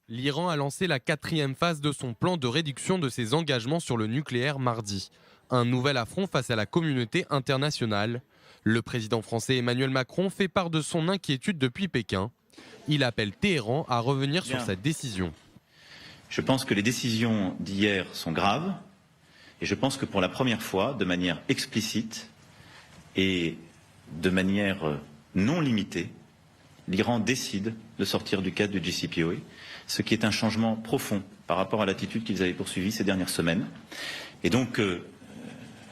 L'Iran a lancé la 4e phase de son plan de réduction de ses engagements sur le nucléaire mardi. Un nouvel affront face à la communauté internationale. Le président français Emmanuel Macron fait part de son inquiétude depuis Pékin. Il appelle Téhéran à revenir sur sa décision. Je pense que les décisions d'hier sont graves et je pense que pour la première fois, de manière explicite et de manière non limitée, l'Iran décide de sortir du cadre du JCPOA, ce qui est un changement profond par rapport à l'attitude qu'ils avaient poursuivie ces dernières semaines. Et donc,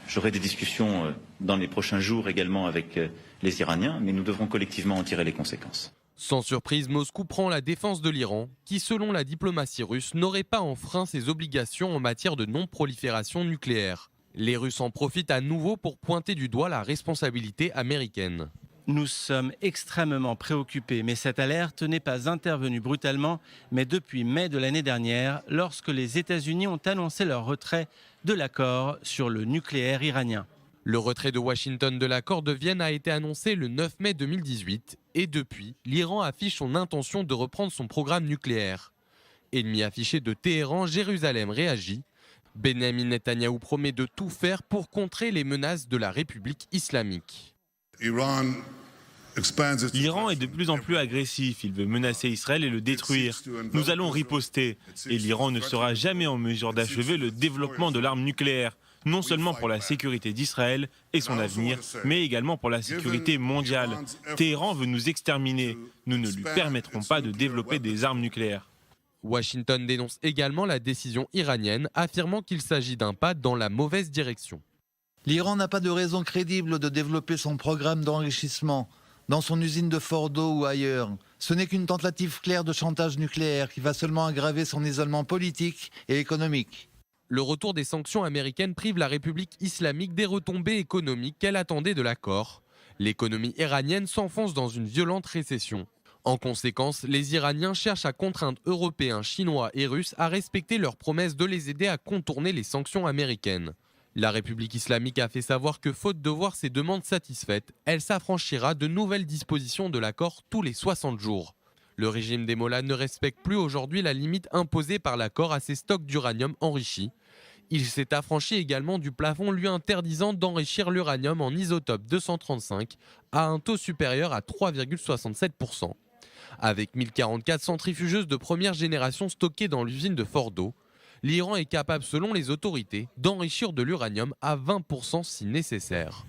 j'aurai des discussions dans les prochains jours également avec les Iraniens, mais nous devrons collectivement en tirer les conséquences. Sans surprise, Moscou prend la défense de l'Iran, qui selon la diplomatie russe n'aurait pas enfreint ses obligations en matière de non-prolifération nucléaire. Les Russes en profitent à nouveau pour pointer du doigt la responsabilité américaine. Nous sommes extrêmement préoccupés, mais cette alerte n'est pas intervenue brutalement, mais depuis mai de l'année dernière, lorsque les États-Unis ont annoncé leur retrait de l'accord sur le nucléaire iranien. Le retrait de Washington de l'accord de Vienne a été annoncé le 9 mai 2018 et depuis, l'Iran affiche son intention de reprendre son programme nucléaire. Ennemi affiché de Téhéran, Jérusalem réagit. Benjamin Netanyahou promet de tout faire pour contrer les menaces de la République islamique. L'Iran est de plus en plus agressif, il veut menacer Israël et le détruire. Nous allons riposter et l'Iran ne sera jamais en mesure d'achever le développement de l'arme nucléaire, non seulement pour la sécurité d'Israël et son avenir, mais également pour la sécurité mondiale. Téhéran veut nous exterminer, nous ne lui permettrons pas de développer des armes nucléaires. Washington dénonce également la décision iranienne, affirmant qu'il s'agit d'un pas dans la mauvaise direction. L'Iran n'a pas de raison crédible de développer son programme d'enrichissement dans son usine de Fordo ou ailleurs. Ce n'est qu'une tentative claire de chantage nucléaire qui va seulement aggraver son isolement politique et économique. Le retour des sanctions américaines prive la République islamique des retombées économiques qu'elle attendait de l'accord. L'économie iranienne s'enfonce dans une violente récession. En conséquence, les Iraniens cherchent à contraindre Européens, Chinois et Russes à respecter leurs promesses de les aider à contourner les sanctions américaines. La République islamique a fait savoir que, faute de voir ses demandes satisfaites, elle s'affranchira de nouvelles dispositions de l'accord tous les 60 jours. Le régime des Mollahs ne respecte plus aujourd'hui la limite imposée par l'accord à ses stocks d'uranium enrichi. Il s'est affranchi également du plafond lui interdisant d'enrichir l'uranium en isotope 235 à un taux supérieur à 3,67%. Avec 1044 centrifugeuses de première génération stockées dans l'usine de Fordo, l'Iran est capable, selon les autorités, d'enrichir de l'uranium à 20% si nécessaire.